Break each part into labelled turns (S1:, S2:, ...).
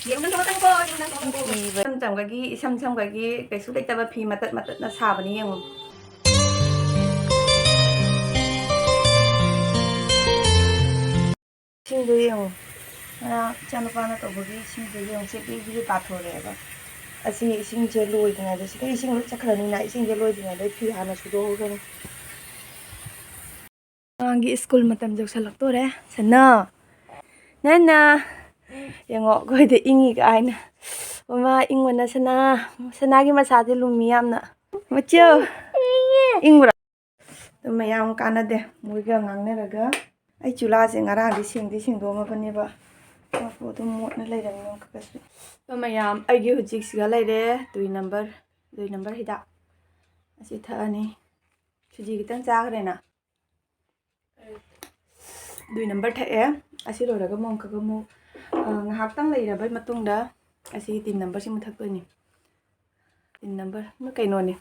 S1: Isam chamgagi isam chamgagi kaisu leitaba phi matat matat na sabani yengu. Singdu yengu. Ana chanupana tobagi singdu yengu se bi pathoreba. Asi ising je loi dinga de sika ising chakhrani na ising je loi dinga de phi hana sudo gani. Angi school matam jok salak tore sana. Nana yengo goi de ingi ka aina. Mama ingwana sana sanagi masade lumi yamna. Macho ingura. Mayam kanade muiga ngangneraga ai chula se ngarang di singdo ma paneba ko to motna leiram no kasu mayam ai gi hujik siga leire 2 number hida asi thani suji kitang chagrena 2 number thae asi roraga mong ka mu ngahak tang leira bai matungda asi 3 number si muthak to ni 3 number ma kaino ni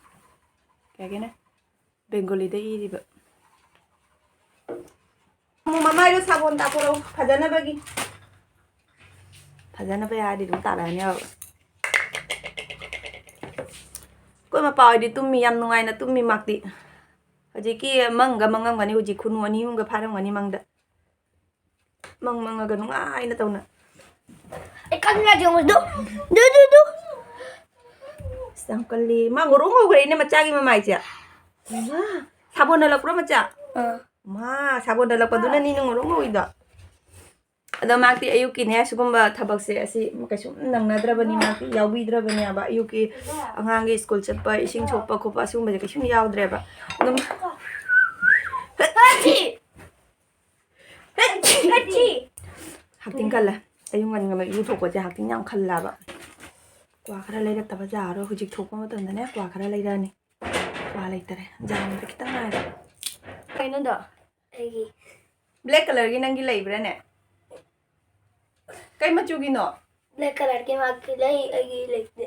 S1: kagena Bengali da iriba mama iro sabon ta poro phajana bagi phajana ba yadi dum tara ne ko ma paw di tummi yam nungai na tummi makti haji ki mangga mangam gani uji khunu ani hunga pharam gani mangda manga ga nungai na tawna
S2: ai kan na jong du
S1: sangkali mangurung ngore ne machagi mamai cha sabon na lakro macha ma sabon da lakpaduna ni ngurung ngoida ada makti ayuki ne sugumba thabakse asi kaisum nangnadrabani makti yawbidrabani aba ayuki angangi school chappa ising choppa khopa sugumba kaisum yawdreba dum hachi hakting kala ayungan ngam yu thokko ja hakting yang khallaba kwa khara leira taba jaro hujik thokko matanda ne kwa khara leira ni kwa leitare jang ta kitang na kaino da
S2: ai
S1: black color gi nangi leibra ne kai machu gi no
S2: black color ke ma ki lai ai like de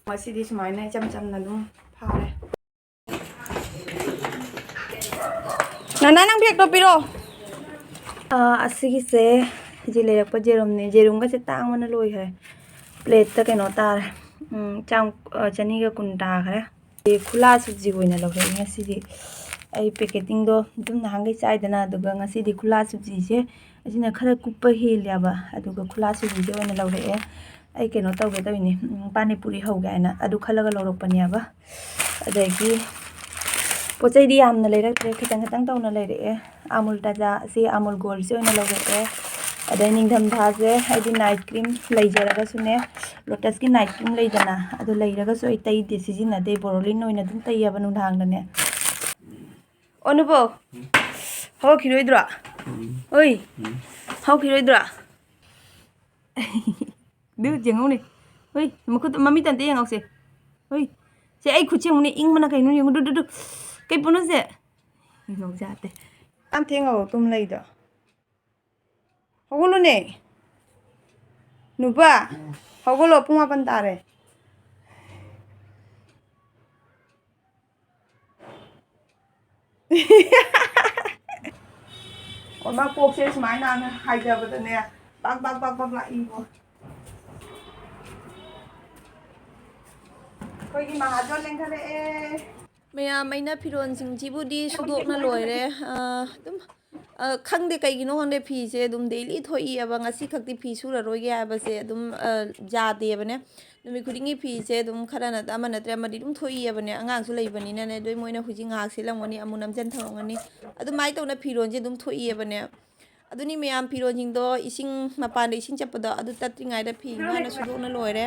S1: masi di smai na cham cham na dum phare nana nang bek to piro asigi se ji le rak pa jerum ne jerum ga se tang mana loi khare plate ta keno tar chang chani ga kun ta khare e khula subji hoina logre ngasi di ai packaging do dum na hangai chai dana duga ngasi di khula subji je asina khara kupa hel yaba aduga khula subji je hoina logre e ai keno tawge tawini pani puri hoga ina adu khalaga lorok pani aba adagi pochai di amna leirak tre khitang khitang tawna leire e amul taja si amul gold se hoina logre e adai ningdam tha je ai di night cream leijaraga sune lotus ki night cream leidana adu leiraga so ai tai de sijina de borolin oina dum tai yaba nu dhang dane onubo how khiroidra oi how khiroidra du jengau ni oi makut mami tante yang ause oi se ai khuchi muni ing mana kai nu yang du kai puno se ngau jate am thengau tum leida hogolo ne nuba hogolo puma pan tare Oma pok se smai na haida badane bak la ibo koi gi mahadol lengkhale e
S3: Maya maina piron singjibu di sudokna loire dum khangde kaigino honde phi se dum daily thoi aba ngasi khakti phi sura roge aba se dum jade bane numi khudingi phi se dum kharana amana tre amadi dum thoi aba ne angang su leibani ne doi moina huji ngak se langoni amunam jan thangani adu mai tawna piron je dum thoi aba ne aduni mayam piron jing do ising mapan ising chapada adu tatringai da phi ngana sudokna loire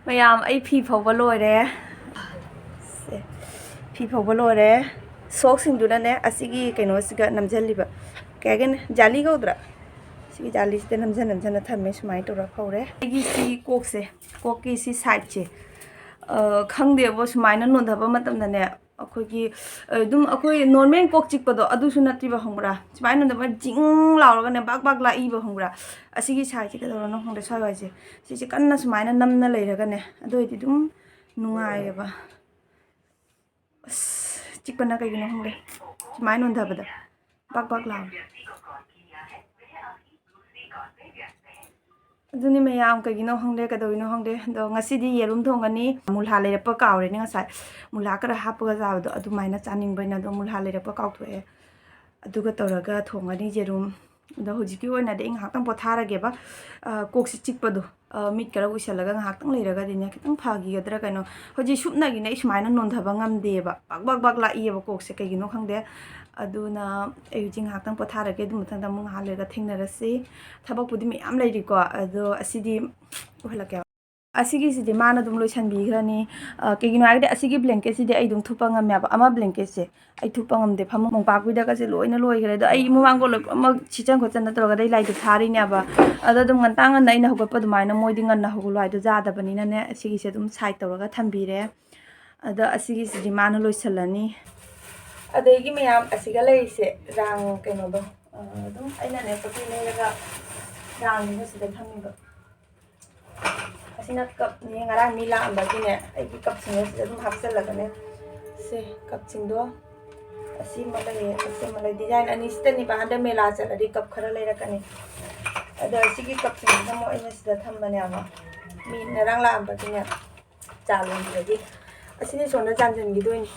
S1: mayam ai phi phawba loire phi phawba loire sok sing du na ne asigi kaino siga namjaliba kagen jali gaudra sigi jali ste namjana thamme smai to ra phawre igi si kok se kok ki si side che khangde bo smai na non dhaba matam na ne akhoi dum akhoi normal kok chik pado adu su natri ba hongra smai non dhaba jing law ga ne bak la i ba hongra asigi side che ka no hongde sai wai che si kanna smai na nam na leira ga ne adu di dum nungai ba chikpana kai gina hongre smai non dhaba da ꯄꯥꯛ ꯄꯥꯛ ꯂꯥꯎ ꯑꯗꯨꯅꯤ ꯃꯌꯥꯝ ꯀꯩꯒꯤꯅꯣ ꯈꯪꯗꯦ ꯀꯩꯗꯧꯔꯤꯅꯣ ꯈꯪꯗꯦ ꯑꯗꯣ ꯉꯁꯤꯗꯤ ꯌꯦꯔꯨꯝ ꯊꯣꯡꯒꯅꯤ ꯃꯨꯜꯍꯥ ꯂꯩꯔꯛꯄ ꯀꯥꯎꯔꯦꯅꯦ ꯉꯁꯥꯏ ꯃꯨꯜꯍꯥ ꯈꯔ ꯍꯥꯞꯄꯒ ꯆꯥꯕꯗꯣ ꯑꯗꯨꯃꯥꯏꯅ ꯆꯥꯅꯤꯡꯕꯩꯅ ꯑꯗꯣ ꯃꯨꯜꯍꯥ ꯂꯩꯔꯛꯄ ꯀꯥꯎꯊꯣꯛꯑꯦ ꯑꯗꯨꯒ ꯇꯧꯔꯒ ꯊꯣꯡꯒꯅꯤ ꯌꯦꯔꯨꯝ ꯑꯗꯣ ꯍꯧꯖꯤꯛꯀꯤ ꯑꯣꯏꯅꯗꯤ ꯑꯩ ꯉꯥꯏꯍꯥꯛꯇꯪ ꯄꯣꯊꯥꯔꯒꯦꯕ ꯀꯣꯛꯁꯤ ꯆꯤꯛꯄꯗꯣ ꯃꯤꯠ ꯈꯔ ꯎꯏꯁꯜꯂꯒ ꯉꯥꯏꯍꯥꯛꯇꯪ ꯂꯩꯔꯒꯗꯤꯅꯦ ꯈꯤꯇꯪ ꯐꯈꯤꯒꯗ꯭ꯔꯥ ꯀꯩꯅꯣ ꯍꯧꯖꯤꯛ ꯁꯨꯞꯅꯒꯤꯅꯦ ꯑꯩ ꯁꯨꯃꯥꯏꯅ ꯅꯣꯟꯊꯕ ꯉꯝꯗꯦꯕ ꯕꯛ ꯕꯛ ꯂꯥꯛꯏꯑꯕ ꯀꯣꯛꯁꯦ ꯀꯩꯒꯤꯅꯣ ꯈꯪꯗꯦ ꯑꯗꯨꯅ ꯑꯩ ꯍꯧꯖꯤꯛ ꯉꯥꯏꯍꯥꯛꯇꯪ ꯄꯣꯊꯥꯔꯒꯦ ꯑꯗꯨ ꯃꯊꯪꯗ ꯑꯃꯨꯛ ꯉꯥꯏꯍꯥꯛ ꯂꯩꯔꯒ ꯊꯦꯡꯅꯔꯁꯤ ꯊꯕꯛꯄꯨꯗꯤ ꯃꯌꯥꯝ ꯂꯩꯔꯤꯀꯣ ꯑꯗꯣ ꯑꯁꯤꯗꯤ ꯎꯍꯜꯂꯛꯀꯦ ꯑꯁꯤꯒꯤꯁꯤꯗꯤ ꯃꯥꯅ ꯑꯗꯨꯝ ꯂꯣꯏꯁꯟꯕꯤꯈ꯭ꯔꯅꯤ ꯀꯩꯒꯤꯅꯣ ꯍꯥꯏꯔꯗꯤ ꯑꯁꯤꯒꯤ ꯕ꯭ꯂꯦꯡꯀꯦꯠꯁꯤꯗꯤ ꯑꯩ ꯑꯗꯨꯝ ꯊꯨꯞꯄ ꯉꯝꯃꯦꯕ ꯑꯃ ꯕ꯭ꯂꯦꯡꯀꯦꯠꯁꯦ ꯑꯩ ꯊꯨꯞꯄ ꯉꯝꯗꯦ ꯐꯃꯨꯡ ꯃꯣꯝꯄꯥꯛꯄꯤꯗꯒꯁꯦ ꯂꯣꯏꯅ ꯂꯣꯏꯈ꯭ꯔꯦ ꯑꯗꯣ ꯑꯩ ꯃꯃꯥꯡꯒꯣꯜ ꯂꯣꯏꯅꯃꯛ ꯁꯤꯆꯟ ꯈꯣꯠꯆꯟꯅ ꯇꯧꯔꯒ ꯑꯩ ꯂꯥꯏꯗꯨ ꯊꯥꯔꯤꯅꯦꯕ ꯑꯗꯣ ꯑꯗꯨꯝ ꯉꯟꯇꯥ ꯉꯟꯅ ꯑꯩꯅ ꯍꯧꯒꯠꯄ ꯑꯗꯨꯃꯥꯏꯅ ꯃꯣꯏꯗꯤ ꯉꯟꯅ ꯍꯧꯒꯠꯂꯨ ꯍꯥꯏꯗꯣ ꯌꯥꯗꯕꯅꯤꯅꯅꯦ ꯑꯁꯤꯒꯤꯁꯦ ꯑꯗꯨꯝ ꯁꯥꯏꯠ ꯇꯧꯔꯒ ꯊꯝꯕꯤꯔꯦ ꯑꯗ ꯑꯁꯤꯒꯤꯁꯤꯗꯤ ꯃꯥꯅ ꯂꯣꯏꯁꯜꯂꯅꯤ ꯑꯗꯒꯤ ꯃꯌꯥꯝ ꯑꯁꯤꯒ ꯂꯩꯔꯤꯁꯦ ꯔꯥꯡ ꯀꯩꯅꯣꯗꯣ ꯑꯗꯨꯝ ꯑꯩꯅꯅꯦ ꯄꯣꯠ ꯆꯩ ꯂꯩꯔꯒ ꯔꯥꯡꯁꯤꯡ ꯁꯤꯗ ꯊꯝꯃꯤꯕ ꯑꯁꯤꯅ ꯀꯞꯅꯦ ꯉꯔꯥꯡ ꯃꯤ ꯂꯥꯛꯑꯝꯕꯒꯤꯅꯦ ꯑꯩꯒꯤ ꯀꯞꯁꯤꯡ ꯑꯁꯤꯗ ꯑꯗꯨꯝ ꯍꯥꯞꯆꯜꯂꯒꯅꯦ ꯁꯦ ꯀꯞꯁꯤꯡꯗꯣ ꯑꯁꯤ ꯑꯃ ꯂꯩꯌꯦ ꯑꯁꯤ ꯑꯃ ꯂꯩ ꯗꯤꯖꯥꯏꯟ ꯑꯅꯤꯁꯤꯗꯅꯤꯕ ꯍꯟꯗꯛ ꯃꯦꯂꯥ ꯆꯠꯂꯗꯤ ꯀꯞ ꯈꯔ ꯂꯩꯔꯛꯀꯅꯤ ꯑꯗꯣ ꯑꯁꯤꯒꯤ ꯀꯞꯁꯤꯡꯁꯤꯅ ꯑꯃꯨꯛ ꯑꯩꯅ ꯁꯤꯗ ꯊꯝꯕꯅꯦꯕ ꯃꯤ ꯉꯔꯥꯡ ꯂꯥꯛꯑꯝꯕꯒꯤꯅꯦ ꯆꯥ ꯂꯣꯟꯕꯗꯒꯤ ꯑꯁꯤꯗꯤ ꯁꯣꯝꯗ ꯆꯥꯟꯁꯤꯟꯈꯤꯗꯣꯏꯅꯤ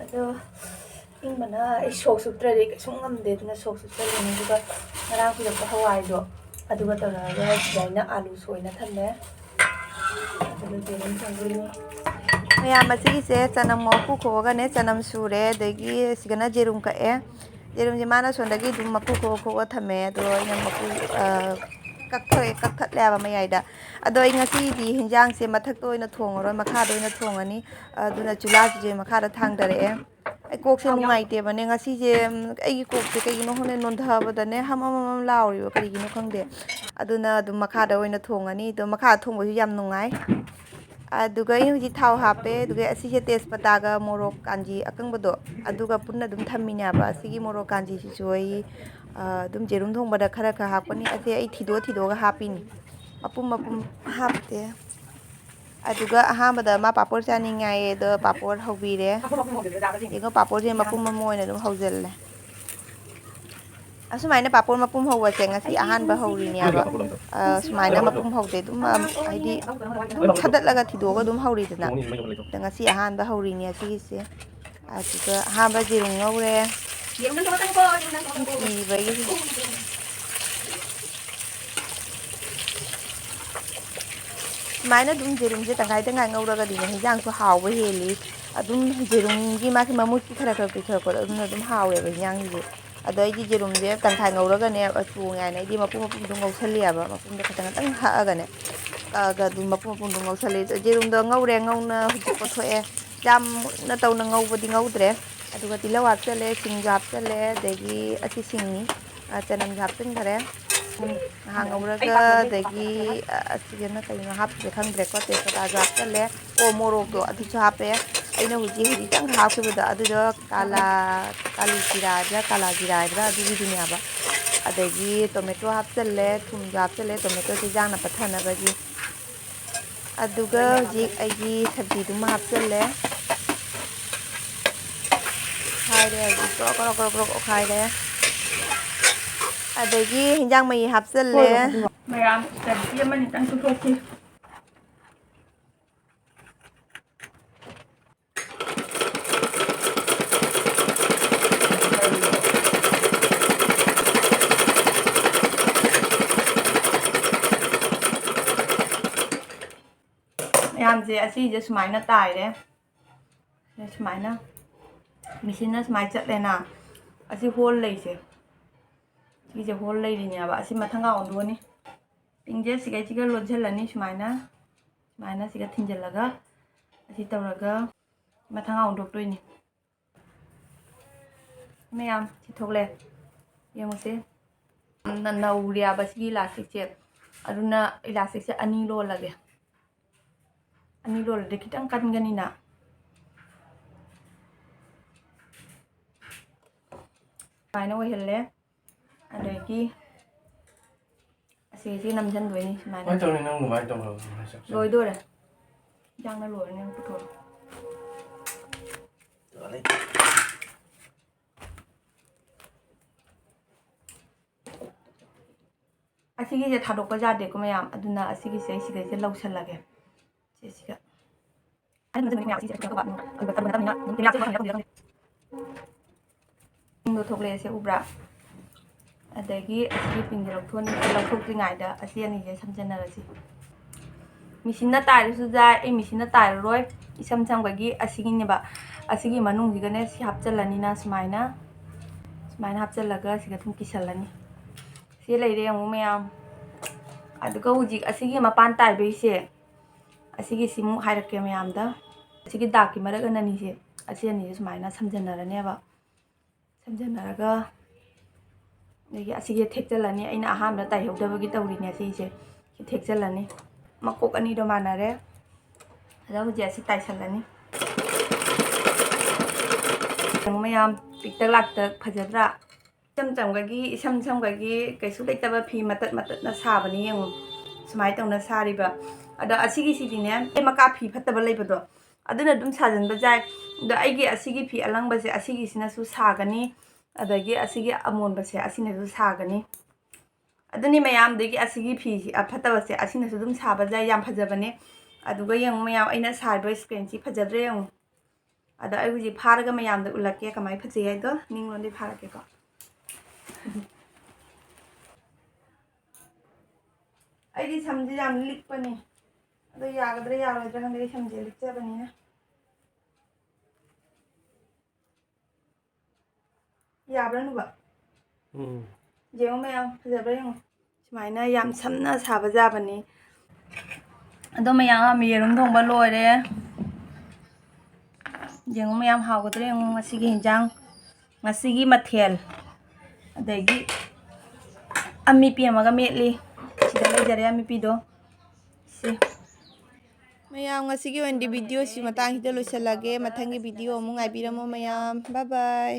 S1: ꯑꯗꯣ ꯏꯪꯕꯅ ꯑꯩ ꯁꯣꯛ ꯁꯨꯞꯇ꯭ꯔꯗꯤ ꯀꯩꯁꯨꯝ ꯉꯝꯗꯦ ꯑꯗꯨꯅ ꯁꯣꯛ ꯁꯨꯞꯆꯜꯂꯅꯤ ꯑꯗꯨꯒ ꯉꯔꯥꯡ ꯄꯤꯔꯛꯄ ꯍꯋꯥꯏꯗꯣ ꯑꯗꯨꯒ ꯇꯧꯔꯒ ꯁꯤꯗ ꯑꯥꯂꯨ ꯁꯣꯏꯅ ꯊꯝꯃꯦ ꯑꯗꯨꯒ ꯌꯦꯔꯨꯝ ꯊꯣꯡꯗꯣꯏꯅꯤ ꯃꯌꯥꯝ ꯑꯁꯤꯒꯤꯁꯦ ꯆꯅꯝ ꯃꯀꯨ ꯈꯣꯛꯑꯒꯅꯦ ꯆꯅꯝ ꯁꯨꯔꯦ ꯑꯗꯒꯤ ꯁꯤꯒꯅ ꯖꯦꯔꯨꯝ ꯀꯛꯑꯦ ꯖꯦꯔꯨꯝꯁꯦ ꯃꯥꯅ ꯁꯣꯝꯗꯒꯤ ꯑꯗꯨꯝ ꯃꯀꯨ ꯈꯣꯛꯑ ꯊꯝꯃꯦ ꯑꯗꯣ ꯑꯩꯅ ꯃꯀꯨ ꯀꯛꯊꯠꯂꯦꯕ ꯃꯌꯥꯏꯗ ꯑꯗꯣ ꯑꯩ ꯉꯁꯤꯗꯤ ꯍꯤꯟꯖꯥꯡꯁꯦ ꯃꯊꯛꯇ ꯑꯣꯏꯅ ꯊꯣꯡꯉꯔꯣꯏ ꯃꯈꯥꯗ ꯑꯣꯏꯅ ꯊꯣꯡꯉꯅꯤ ꯑꯗꯨꯅ ꯆꯨꯂꯥꯁꯤꯁꯦ ꯃꯈꯥꯗ ꯊꯥꯡꯊꯔꯛꯑꯦ ꯑꯩ ꯀꯣꯛꯁꯦ ꯅꯨꯡꯉꯥꯏꯇꯦꯕꯅꯦ ꯉꯁꯤꯁꯦ ꯑꯩꯒꯤ ꯀꯣꯛꯁꯦ ꯀꯩꯒꯤꯅꯣ ꯈꯪꯗꯦ ꯅꯣꯟꯊꯕꯗꯅꯦ ꯍꯝ ꯂꯥꯎꯔꯤꯕ ꯀꯔꯤꯒꯤꯅꯣ ꯈꯪꯗꯦ ꯑꯗꯨꯅ ꯑꯗꯨꯝ ꯃꯈꯥꯗ ꯑꯣꯏꯅ ꯊꯣꯡꯉꯅꯤ ꯑꯗꯣ ꯃꯈꯥꯗ ꯊꯣꯡꯕꯁꯨ ꯌꯥꯝ ꯅꯨꯡꯉꯥꯏ ꯑꯗꯨꯒ ꯑꯩ ꯍꯧꯖꯤꯛ ꯊꯥꯎ ꯍꯥꯞꯄꯦ ꯑꯗꯨꯒ ꯑꯁꯤꯁꯦ ꯇꯦꯖꯄꯇꯥꯒ ꯃꯣꯔꯣꯛ ꯀꯥꯟꯖꯤ ꯑꯀꯪꯕꯗꯣ ꯑꯗꯨꯒ ꯄꯨꯟꯅ ꯑꯗꯨꯝ ꯊꯝꯃꯤꯅꯦꯕ ꯑꯁꯤꯒꯤ ꯃꯣꯔꯣꯛ ꯀꯥꯟꯖꯤꯁꯤꯁꯨ ꯑꯩ ꯑꯗꯨꯝ ꯌꯦꯔꯨꯝ ꯊꯣꯡꯕꯗ ꯈꯔ ꯍꯥꯞꯄꯅꯤ ꯑꯁꯤ ꯑꯩ ꯊꯤꯗꯣꯛꯑꯒ ꯍꯥꯞꯄꯤꯅꯤ ꯃꯄꯨꯝ ꯃꯄꯨꯝ ꯍꯥꯞꯇꯦ ꯑꯗꯨꯒ ꯑꯍꯥꯟꯕꯗ ꯃꯥ ꯄꯥꯄꯣꯔ ꯆꯥꯅꯤꯡꯉꯥꯏꯌꯦ ꯑꯗꯣ ꯄꯥꯄꯣꯔ ꯍꯧꯕꯤꯔꯦ ꯌꯦꯡꯉꯣ ꯄꯥꯄꯣꯔꯁꯦ ꯃꯄꯨꯝ ꯑꯃ ꯑꯣꯏꯅ ꯑꯗꯨꯝ ꯍꯧꯖꯤꯜꯂꯦ ꯑꯁꯨꯃꯥꯏꯅ ꯄꯥꯄꯣꯔ ꯃꯄꯨꯝ ꯍꯧꯕꯁꯦ ꯉꯁꯤ ꯑꯍꯥꯟꯕ ꯍꯧꯔꯤꯅꯦꯕ ꯁꯨꯃꯥꯏꯅ ꯃꯄꯨꯝ ꯍꯧꯗꯦ ꯑꯗꯨꯝ ꯍꯥꯏꯗꯤ ꯑꯗꯨꯝ ꯊꯥꯗꯠꯂꯒ ꯊꯤꯗꯣꯛꯑꯒ ꯑꯗꯨꯝ ꯍꯧꯔꯤꯗꯅ ꯑꯗ ꯉꯁꯤ ꯑꯍꯥꯟꯕ ꯍꯧꯔꯤꯅꯦ ꯑꯁꯤꯒꯤꯁꯦ ꯑꯗꯨꯒ ꯑꯍꯥꯟꯕ ꯌꯦꯔꯨꯝ ꯉꯧꯔꯦ ꯀꯤꯕꯒꯤꯁꯦ ꯁꯨꯃꯥꯏꯅ ꯑꯗꯨꯝ ꯌꯦꯔꯨꯝꯁꯦ ꯇꯪꯈꯥꯏ ꯇꯪꯈꯥꯏ ꯉꯧꯔꯒꯗꯤꯅꯦ ꯍꯤꯟꯖꯥꯡꯁꯨ ꯍꯥꯎꯕ ꯍꯦꯜꯂꯤ ꯑꯗꯨꯝ ꯌꯦꯔꯨꯝꯒꯤ ꯃꯥꯒꯤ ꯃꯃꯨꯠꯀꯤ ꯈꯔ ꯄꯤꯊꯔꯛꯄꯗꯣ ꯑꯗꯨꯅ ꯑꯗꯨꯝ ꯍꯥꯎꯋꯦꯕ ꯍꯤꯟꯖꯥꯡꯁꯤꯗꯤ ꯑꯗꯣ ꯑꯩꯗꯤ ꯌꯦꯔꯨꯝꯁꯦ ꯇꯪꯈꯥꯏ ꯉꯧꯔꯒꯅꯦ ꯆꯣꯡꯉꯦ ꯍꯥꯏꯅ ꯑꯩꯗꯤ ꯃꯄꯨꯝ ꯃꯄꯨꯝꯗꯣ ꯉꯧꯁꯜꯂꯤꯑꯕ ꯃꯄꯨꯝꯗꯣ ꯈꯇꯪ ꯍꯛꯑꯒꯅꯦ ꯀꯛꯑꯒ ꯑꯗꯨꯝ ꯃꯄꯨꯝ ꯃꯄꯨꯝꯗꯣ ꯉꯧꯁꯜꯂꯤ ꯌꯦꯔꯨꯝꯗꯣ ꯉꯧꯔꯦ ꯉꯧꯅ ꯍꯧꯖꯤꯛ ꯀꯣꯊꯣꯛꯑꯦ ꯌꯥꯝ ꯃꯨꯟꯅ ꯇꯧꯅ ꯉꯧꯕꯗꯤ ꯉꯧꯗ꯭ꯔꯦ ꯑꯗꯨꯒ ꯇꯤꯜꯍꯧ ꯍꯥꯞꯆꯜꯂꯦ ꯁꯤꯡꯁꯨ ꯍꯥꯞꯆꯜꯂꯦ ꯑꯗꯒꯤ ꯑꯁꯤ ꯁꯤꯡꯅꯤ ꯆꯅꯝꯁꯨ ꯍꯥꯞꯆꯤꯟꯈꯔꯦ ꯉꯥꯏꯍꯥꯛ ꯉꯧꯔꯒ ꯑꯗꯒꯤ ꯑꯁꯤꯒꯅ ꯀꯩꯅꯣ ꯍꯥꯞꯄꯤꯁꯦ ꯈꯪꯗ꯭ꯔꯦꯀꯣ ꯇꯦꯖꯄꯇꯥꯁꯨ ꯍꯥꯞꯆꯜꯂꯦ ꯑꯣ ꯃꯣꯔꯣꯛꯇꯣ ꯑꯗꯨꯁꯨ ꯍꯥꯞꯄꯦ ꯑꯩꯅ ꯍꯧꯖꯤꯛꯇꯪ ꯍꯥꯞꯈꯤꯕꯗꯣ ꯑꯗꯨꯗꯣ ꯀꯥꯂꯤ ꯖꯤꯔꯥ ꯍꯥꯏꯕ꯭ꯔꯥ ꯀꯥꯂꯥ ꯖꯤꯔꯥ ꯍꯥꯏꯕ꯭ꯔꯥ ꯑꯗꯨꯒꯤꯗꯨꯅꯦꯕ ꯑꯗꯒꯤ ꯇꯣꯃꯦꯇꯣ ꯍꯥꯞꯆꯜꯂꯦ ꯊꯨꯝꯁꯨ ꯍꯥꯞꯆꯜꯂꯦ ꯇꯣꯃꯦꯇꯣꯁꯦ ꯌꯥꯡꯅ ꯄꯠꯊꯅꯕꯒꯤ ꯑꯗꯨꯒ ꯍꯧꯖꯤꯛ ꯑꯩꯒꯤ ꯁꯕꯖꯤꯗꯨꯃ ꯍꯥꯞꯆꯜꯂꯦ ꯑꯣꯠꯈꯥꯏꯔꯦ ꯍꯧꯖꯤꯛ ꯒ꯭ꯔꯣ ꯒ꯭ꯔꯣ ꯑꯣꯠꯈꯥꯏꯔꯦ ꯑꯗꯒꯤ ꯍꯤꯟꯖꯥꯡ ꯃꯍꯤ ꯍꯥꯞꯆꯜꯂꯦ ꯃꯌꯥꯝ ꯆꯠꯄꯤ ꯑꯃꯅꯤꯇꯪ ꯆꯨꯊꯣꯛꯈꯤ ꯃꯌꯥꯝꯁꯦ ꯑꯁꯤꯁꯦ ꯁꯨꯃꯥꯏꯅ ꯇꯥꯏꯔꯦ ꯁꯨꯃꯥꯏꯅ ꯃꯦꯆꯤꯟꯅ ꯁꯨꯃꯥꯏꯅ ꯆꯠꯂꯦꯅ ꯑꯁꯤ ꯍꯣꯜ ꯂꯩꯁꯦ ꯁꯤꯁꯦ ꯍꯣꯜ ꯂꯩꯔꯤꯅꯦꯕ ꯑꯁꯤ ꯃꯊꯪꯒ ꯑꯣꯟꯊꯣꯛꯑꯅꯤ ꯄꯤꯡꯁꯦ ꯁꯤꯒꯩꯁꯤꯒ ꯂꯣꯟꯁꯤꯜꯂꯅꯤ ꯁꯨꯃꯥꯏꯅ ꯁꯤꯒ ꯊꯤꯟꯖꯤꯜꯂꯒ ꯑꯁꯤ ꯇꯧꯔꯒ ꯃꯊꯪꯒ ꯑꯣꯟꯊꯣꯛꯇꯣꯏꯅꯤ ꯃꯌꯥꯝ ꯁꯤ ꯊꯣꯛꯂꯦ ꯌꯦꯡꯉꯨꯁꯦ ꯅꯧꯔꯤꯌꯥꯕ ꯁꯤꯒꯤ ꯏꯂꯥꯁꯇꯤꯛꯁꯦ ꯑꯗꯨꯅ ꯏꯂꯥꯁꯇꯤꯛꯁꯦ ꯑꯅꯤ ꯂꯣꯜꯂꯒꯦ ꯑꯅꯤ ꯂꯣꯜꯂꯗꯤ ꯈꯤꯇꯪ ꯀꯟꯒꯅꯤꯅ ꯁꯨꯃꯥꯏꯅ ꯑꯣꯏꯍꯜꯂꯦ ꯑꯗꯒꯤ ꯑꯁꯤꯁꯤ ꯅꯝꯁꯤꯟꯗꯣꯏꯅꯤ ꯁꯨꯃꯥꯏꯅ ꯂꯣꯏꯗꯣꯔꯦ ꯌꯥꯡꯅ ꯂꯣꯏꯔꯅꯤ ꯄꯨꯊꯣꯔꯛꯑꯣ ꯑꯁꯤꯒꯤꯁꯦ ꯊꯥꯗꯣꯛꯄ ꯌꯥꯗꯦꯀꯣ ꯃꯌꯥꯝ ꯑꯗꯨꯅ ꯑꯁꯤꯒꯤꯁꯦ ꯑꯩ ꯁꯤꯗꯩꯁꯦ ꯂꯧꯁꯜꯂꯒꯦ ꯁꯤꯒ ꯄꯤꯡꯗꯣ ꯊꯣꯛꯂꯛꯑꯦꯁꯦ ꯎꯕ꯭ꯔꯥ ꯑꯗꯒꯤ ꯑꯁꯤꯒꯤ ꯄꯤꯡꯁꯦ ꯂꯧꯊꯣꯛꯇ꯭ꯔꯤꯉꯩꯗ ꯑꯁꯤ ꯑꯅꯤꯁꯦ ꯁꯝꯖꯟꯅꯔꯁꯤ ꯃꯦꯆꯤꯟꯅ ꯇꯥꯏꯔꯁꯨ ꯌꯥꯏ ꯑꯩ ꯃꯦꯆꯤꯟꯅ ꯇꯥꯏꯔꯔꯣꯏ ꯏꯁꯝ ꯁꯝꯕꯒꯤ ꯑꯁꯤꯒꯤꯅꯦꯕ ꯑꯁꯤꯒꯤ ꯃꯅꯨꯡꯁꯤꯒꯅꯦ ꯁꯤ ꯍꯥꯞꯆꯜꯂꯅꯤꯅ ꯁꯨꯃꯥꯏꯅ ꯍꯥꯞꯆꯜꯂꯒ ꯁꯤꯒ ꯑꯗꯨꯝ ꯀꯤꯁꯜꯂꯅꯤ ꯁꯤ ꯂꯩꯔꯦ ꯌꯦꯡꯉꯨ ꯃꯌꯥꯝ ꯑꯗꯨꯒ ꯍꯧꯖꯤꯛ ꯑꯁꯤꯒꯤ ꯃꯄꯥꯟ ꯇꯥꯏꯕꯩꯁꯦ ꯑꯁꯤꯒꯤꯁꯤꯃꯨꯛ ꯍꯥꯏꯔꯛꯀꯦ ꯃꯌꯥꯝꯗ ꯑꯁꯤꯒꯤ ꯗꯥꯛꯀꯤ ꯃꯔꯛ ꯑꯅꯤꯁꯦ ꯑꯁꯤ ꯑꯅꯤꯁꯦ ꯁꯨꯃꯥꯏꯅ ꯁꯝꯖꯟꯅꯔꯅꯦꯕ ꯁꯝꯖꯟꯅꯔꯒ ꯑꯗꯒꯤ ꯑꯁꯤꯁꯦ ꯊꯦꯛꯆꯜꯂꯅꯤ ꯑꯩꯅ ꯑꯍꯥꯟꯕꯗ ꯇꯥꯏꯍꯧꯗꯕꯒꯤ ꯇꯧꯔꯤꯅꯦ ꯁꯤꯁꯦ ꯁꯤ ꯊꯦꯛꯆꯜꯂꯅꯤ ꯃꯀꯣꯛ ꯑꯅꯤꯗꯣ ꯃꯥꯟꯅꯔꯦ ꯑꯗ ꯍꯧꯖꯤꯛ ꯑꯁꯤ ꯇꯥꯏꯁꯜꯂꯅꯤ ꯌꯦꯡꯉꯨ ꯃꯌꯥꯝ ꯄꯤꯛꯇꯛ ꯂꯥꯛꯇꯛ ꯐꯖꯗ꯭ꯔꯥ ꯏꯁꯝ ꯁꯝꯒꯒꯤ ꯀꯩꯁꯨ ꯂꯩꯇꯕ ꯐꯤ ꯃꯇꯠ ꯃꯇꯠꯅ ꯁꯥꯕꯅꯤ ꯌꯦꯡꯉꯨ ꯁꯨꯃꯥꯏꯅ ꯇꯧꯅ ꯁꯥꯔꯤꯕ ꯑꯗꯣ ꯑꯁꯤꯒꯤꯁꯤꯗꯤꯅꯦ ꯃꯀꯥ ꯐꯤ ꯐꯠꯇꯕ ꯂꯩꯕꯗꯣ ꯑꯗꯨꯅ ꯑꯗꯨꯝ ꯁꯥꯖꯟꯕ ꯌꯥꯏ ꯑꯗꯣ ꯑꯩꯒꯤ ꯑꯁꯤꯒꯤ ꯐꯤ ꯑꯂꯪꯕꯁꯦ ꯑꯁꯤꯒꯤꯁꯤꯅꯁꯨ ꯁꯥꯒꯅꯤ ꯑꯗꯒꯤ ꯑꯁꯤꯒꯤ ꯑꯃꯣꯟꯕꯁꯦ ꯑꯁꯤꯅꯁꯨ ꯁꯥꯒꯅꯤ ꯑꯗꯨꯅꯤ ꯃꯌꯥꯝꯗꯒꯤ ꯑꯁꯤꯒꯤ ꯐꯤꯁꯤ ꯐꯠꯇꯕꯁꯦ ꯑꯁꯤꯅꯁꯨ ꯑꯗꯨꯝ ꯁꯥꯕ ꯌꯥꯏ ꯌꯥꯝ ꯐꯖꯕꯅꯦ ꯑꯗꯨꯒ ꯌꯦꯡꯉꯨ ꯃꯌꯥꯝ ꯑꯩꯅ ꯁꯥꯔꯤꯕ ꯏꯁꯀ꯭ꯔꯤꯟꯁꯤ ꯐꯖꯗ꯭ꯔꯦ ꯌꯦꯡꯉꯨ ꯑꯗꯣ ꯑꯩ ꯍꯧꯖꯤꯛ ꯐꯥꯔꯒ ꯃꯌꯥꯝꯗ ꯎꯠꯂꯛꯀꯦ ꯀꯃꯥꯏꯅ ꯐꯖꯩ ꯍꯥꯏꯗꯣ ꯅꯤꯡꯉꯣꯟꯗꯤ ꯐꯥꯔꯛꯀꯦꯀꯣ ꯑꯩꯗꯤ ꯁꯝꯁꯦ ꯌꯥꯝ ꯂꯤꯛꯄꯅꯦ ꯑꯗꯣ ꯌꯥꯒꯗ꯭ꯔꯥ ꯌꯥꯔꯣꯏꯗ꯭ꯔꯥ ꯈꯪꯗꯦ ꯑꯩ ꯁꯝꯁꯦ ꯂꯤꯛꯆꯕꯅꯤꯅ ꯌꯥꯕ꯭ꯔꯥ ꯅꯨꯕ ꯌꯦꯡꯉꯨ ꯃꯌꯥꯝ ꯐꯖꯕ꯭ꯔꯥ ꯌꯦꯡꯉꯨ ꯁꯨꯃꯥꯏꯅ ꯌꯥꯝ ꯁꯝꯅ ꯁꯥꯕ ꯌꯥꯕꯅꯤ ꯑꯗꯣ ꯃꯌꯥꯝ ꯌꯦꯔꯨꯝ ꯊꯣꯡꯕ ꯂꯣꯏꯔꯦ ꯌꯦꯡꯉꯨ ꯃꯌꯥꯝ ꯍꯥꯎꯒꯗ꯭ꯔꯥ ꯌꯦꯡꯉꯨ ꯉꯁꯤꯒꯤ ꯍꯤꯟꯖꯥꯡ ꯉꯁꯤꯒꯤ ꯃꯊꯦꯜ ꯑꯗꯒꯤ ꯑꯃꯦꯠꯄꯤ ꯑꯃꯒ ꯃꯦꯠꯂꯤ ꯁꯤꯗ ꯂꯩꯖꯔꯦ ꯑꯃꯦꯠꯄꯤꯗꯣ ꯁꯤ
S3: ꯃꯌꯥꯝ ꯉꯁꯤꯒꯤ ꯑꯣꯏꯅꯗꯤ ꯚꯤꯗꯤꯑꯣꯁꯤ ꯃꯇꯥꯡꯁꯤꯗ ꯂꯣꯏꯁꯤꯜꯂꯒꯦ ꯃꯊꯪꯒꯤ ꯚꯤꯗꯤꯑꯣ ꯑꯃꯨꯛ ꯉꯥꯏꯕꯤꯔꯝꯃꯣ ꯃꯌꯥꯝ ꯕꯥꯏ ꯕꯥꯏ